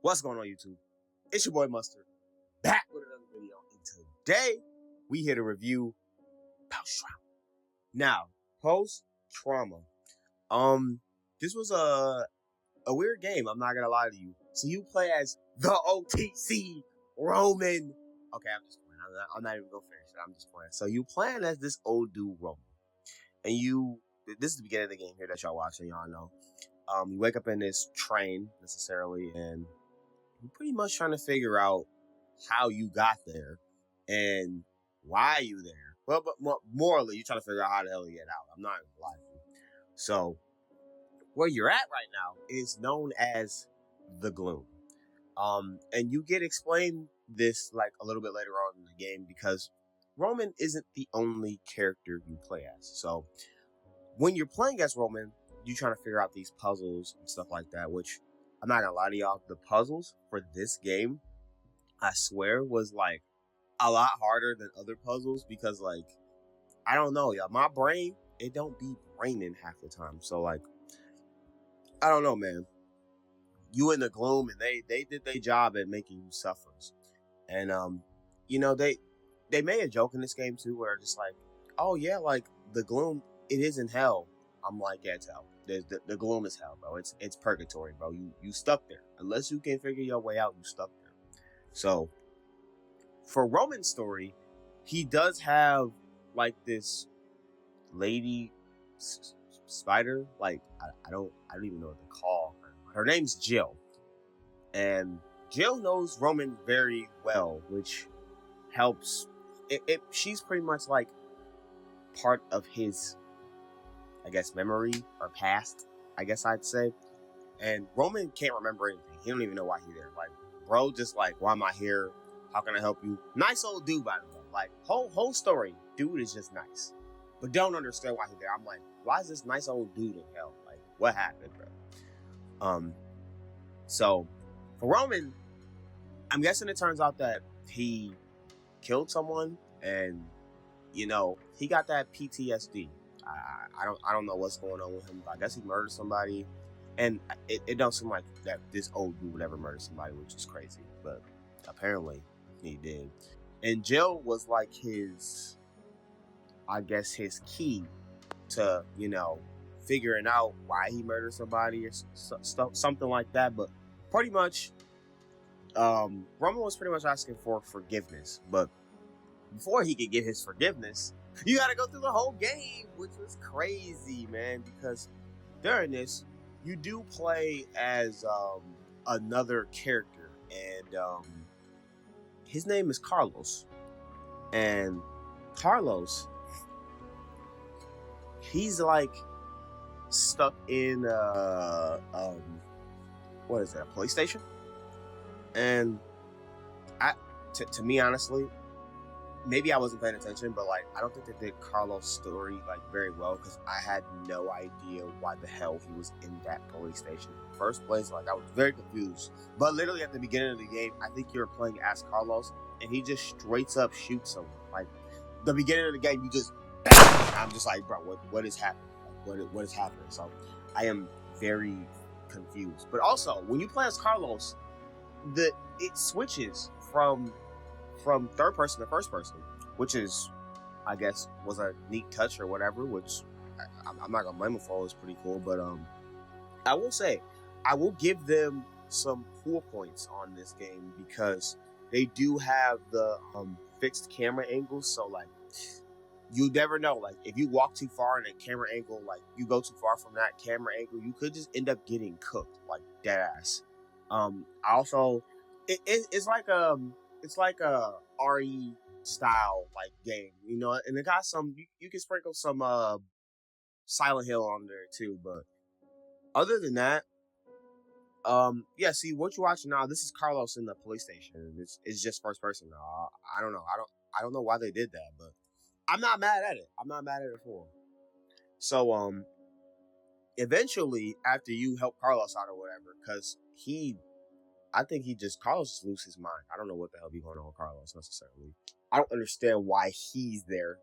What's going on, YouTube? It's your boy Mustard, back with another video. And today, we here to review Post Trauma. Now, Post Trauma. This was a weird game. I'm not gonna lie to you. So you play as the OTC Roman. Okay, I'm just playing. I'm not even gonna finish it. I'm just playing. So you playing as this old dude Roman, and this is the beginning of the game here that y'all watching. Y'all know. You wake up in this train necessarily, and you're pretty much trying to figure out how you got there and why you there. Well, but morally, you're trying to figure out how the hell you get out. I'm not gonna lie to you. So where you're at right now is known as the Gloom. And you get explained this like a little bit later on in the game because Roman isn't the only character you play as. So when you're playing as Roman, you're trying to figure out these puzzles and stuff like that, which I'm not gonna lie to y'all, the puzzles for this game, I swear, was like a lot harder than other puzzles because, like, I don't know, y'all. My brain, it don't be braining half the time. So, like, I don't know, man. You in the Gloom, and they did their job at making you suffer. And they made a joke in this game too, where just like, oh yeah, like the Gloom, it is in hell. I'm like, yeah, it's hell. The Gloom is hell, bro. It's purgatory, bro. You stuck there. Unless you can figure your way out, you stuck there. So for Roman's story, he does have like this lady spider. Like I don't even know what to call her. Her name's Jill, and Jill knows Roman very well, which helps. She's pretty much like part of his, I guess, memory or past, I guess I'd say. And Roman can't remember anything. He don't even know why he's there. Like, bro, just like, why am I here? How can I help you? Nice old dude, by the way. Like, whole story, dude is just nice. But don't understand why he's there. I'm like, why is this nice old dude in hell? Like, what happened, bro? So for Roman, I'm guessing it turns out that he killed someone, and he got that PTSD. I don't know what's going on with him, but I guess he murdered somebody, and it don't seem like that this old dude would ever murder somebody, which is crazy, but apparently he did. And Jill was like his, I guess, his key to figuring out why he murdered somebody or something like that. But pretty much, Roman was pretty much asking for forgiveness, but before he could get his forgiveness, you gotta go through the whole game, which was crazy, man, because during this, you do play as another character, and his name is Carlos. And Carlos, he's like stuck in what is that, a police station? And to me, honestly, maybe I wasn't paying attention, but like I don't think they did Carlos' story like very well because I had no idea why the hell he was in that police station in the first place. Like I was very confused. But literally at the beginning of the game, I think you're playing as Carlos, and he just straight up shoots someone. Like the beginning of the game, you just I'm just like, bro, what is happening? Like, what is happening? So I am very confused. But also, when you play as Carlos, it switches from third person to first person, which is, I guess, was a neat touch or whatever, which I'm not gonna blame him for. It was pretty cool. But I will say, I will give them some cool points on this game because they do have the fixed camera angles. So like, you never know. Like if you walk too far in a camera angle, like you go too far from that camera angle, you could just end up getting cooked, like dead ass. Also, it's like a RE style like game, and it got some. You can sprinkle some Silent Hill on there too, but other than that, yeah. See what you're watching now. This is Carlos in the police station. It's just first person. I don't know. I don't know why they did that, but I'm not mad at it. I'm not mad at it for him. So eventually, after you help Carlos out or whatever, because I think Carlos just loses his mind. I don't know what the hell be going on with Carlos necessarily. I don't understand why he's there.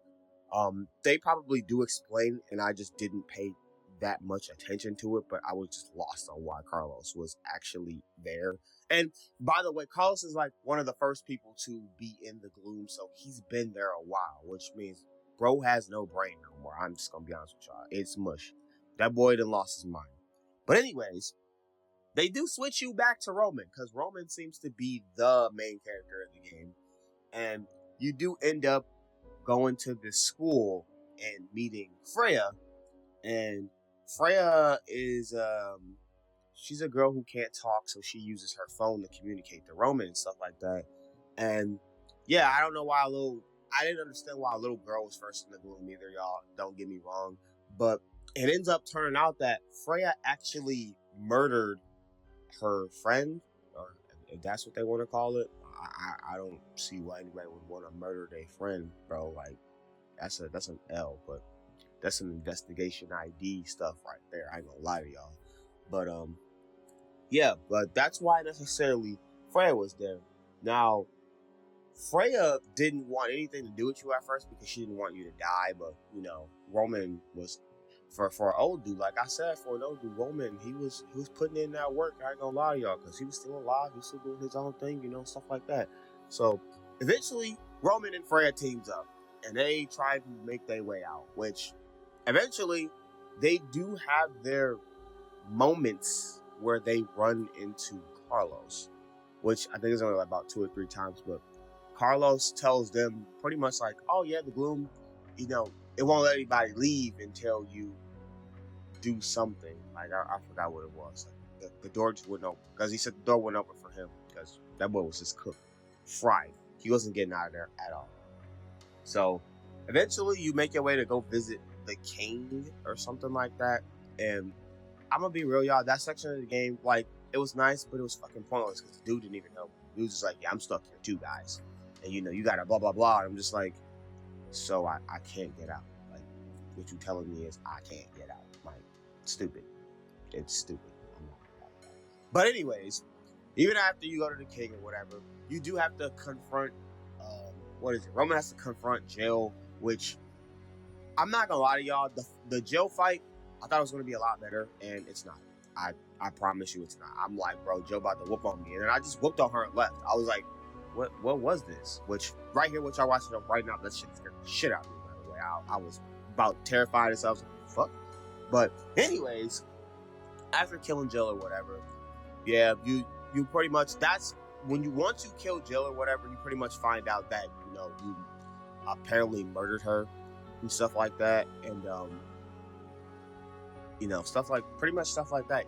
They probably do explain, and I just didn't pay that much attention to it, but I was just lost on why Carlos was actually there. And by the way, Carlos is like one of the first people to be in the gloom, so he's been there a while, which means bro has no brain no more. I'm just gonna be honest with y'all. It's mush. That boy done lost his mind. But anyways, they do switch you back to Roman, because Roman seems to be the main character in the game. And you do end up going to this school and meeting Freya. And Freya is she's a girl who can't talk, so she uses her phone to communicate to Roman and stuff like that. And yeah, I don't know why I didn't understand why a little girl was first in the gloom either, y'all. Don't get me wrong. But it ends up turning out that Freya actually murdered her friend, or if that's what they want to call it. I don't see why anybody would want to murder their friend, bro. Like that's an L, but that's some investigation ID stuff right there. I ain't gonna lie to y'all. But yeah, but that's why necessarily Freya was there. Now, Freya didn't want anything to do with you at first because she didn't want you to die, but Roman was for an old dude, like I said, for an old dude, Roman, he was putting in that work. I ain't gonna lie to y'all, because he was still alive, he was still doing his own thing, stuff like that. So eventually, Roman and Freya teams up, and they try to make their way out. Which eventually, they do have their moments where they run into Carlos, which I think is only like about 2 or 3 times, but Carlos tells them pretty much like, "Oh yeah, the gloom, it won't let anybody leave until you do something." Like I forgot what it was. Like, the door just wouldn't open, because he said the door wouldn't open for him because that boy was just cooked, fried. He wasn't getting out of there at all. So eventually, you make your way to go visit the king or something like that. And I'm gonna be real, y'all. That section of the game, like, it was nice, but it was fucking pointless because the dude didn't even help. He was just like, "Yeah, I'm stuck here too, guys, and you gotta blah blah blah." And I'm just like, so I can't get out. Like, what you telling me is I can't get out. Like, stupid. It's stupid. But anyways, even after you go to the king or whatever, you do have to confront. What is it? Roman has to confront Jill, which I'm not gonna lie to y'all. The Jill fight, I thought it was gonna be a lot better, and it's not. I promise you, it's not. I'm like, bro, Jill about to whoop on me, and then I just whooped on her and left. I was like, what was this? Which right here, what y'all watching right now, that shit scared the shit out of me. By the way, I was about terrified as I was like, fuck. But anyways, after killing Jill or whatever, yeah, you pretty much, that's when you want to kill Jill or whatever, you pretty much find out that you apparently murdered her and stuff like that, and stuff like that.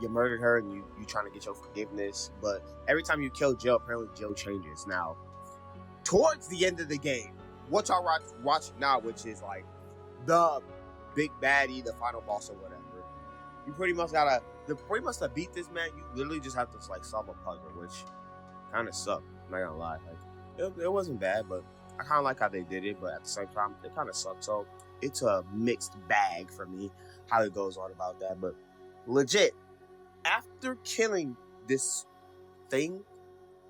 You murdered her, and you trying to get your forgiveness, but every time you kill Jill, apparently Jill changes. Now, towards the end of the game, what y'all watching now, which is like the big baddie, the final boss or whatever, you pretty much to beat this man, you literally just have to like solve a puzzle, which kind of sucked. I'm not gonna lie, like it wasn't bad, but I kind of like how they did it, but at the same time, it kind of sucked. So it's a mixed bag for me how it goes on about that. But legit, after killing this thing,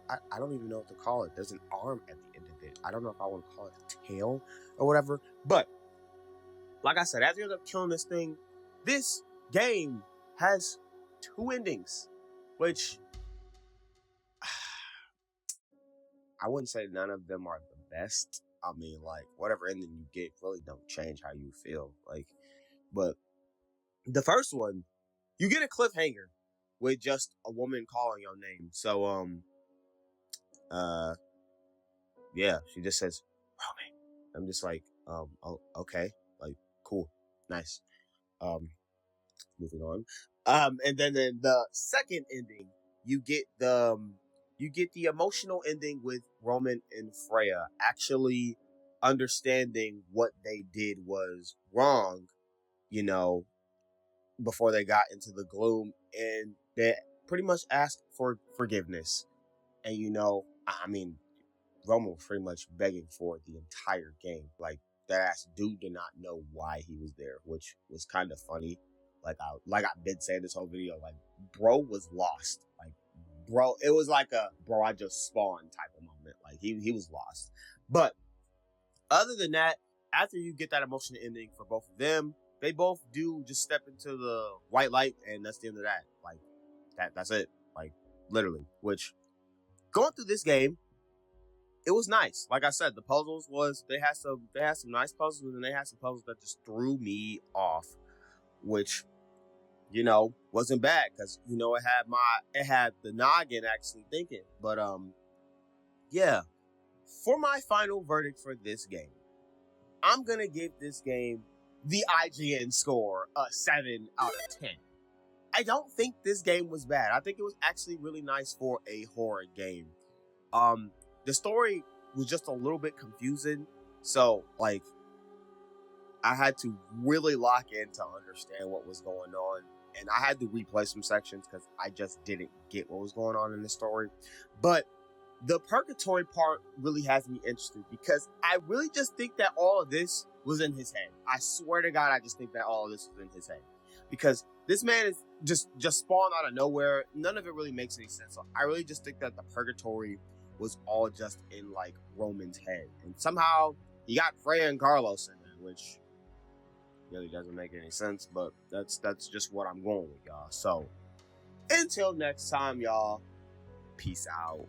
I don't even know what to call it. There's an arm at the end of it. I don't know if I want to call it a tail or whatever. But like I said, after you end up killing this thing, this game has 2 endings, which I wouldn't say none of them are the best. I mean, like, whatever ending you get really don't change how you feel. Like, but the first one, you get a cliffhanger with just a woman calling your name. So, yeah, she just says, "Roman." I'm just like, oh, okay, like, cool, nice. Moving on. And then in the second ending, you get the emotional ending with Roman and Freya actually understanding what they did was wrong, you know, before they got into the gloom, and they pretty much asked for forgiveness. And I mean, Roman was pretty much begging for the entire game. Like, that ass dude did not know why he was there, which was kind of funny. Like I've been saying this whole video, like, bro was lost. Like, bro, it was like a bro, I just spawned type of moment. Like, he was lost. But other than that, after you get that emotional ending for both of them, they both do just step into the white light, and that's the end of that. Like, that's it. Like, literally. Which going through this game, it was nice. Like I said, the puzzles they had some nice puzzles, and they had some puzzles that just threw me off, which wasn't bad because it had the noggin actually thinking. But yeah, for my final verdict for this game, I'm gonna give this game the IGN score a 7 out of 10. I don't think this game was bad. I think it was actually really nice for a horror game. The story was just a little bit confusing, so like I had to really lock in to understand what was going on, and I had to replay some sections because I just didn't get what was going on in the story. But the purgatory part really has me interested because I really just think that all of this was in his head. I swear to God, I just think that all of this was in his head because this man is just spawned out of nowhere. None of it really makes any sense. So I really just think that the purgatory was all just in like Roman's head, and somehow he got Freya and Carlos in there, which really doesn't make any sense. But that's just what I'm going with, y'all. So until next time, y'all. Peace out.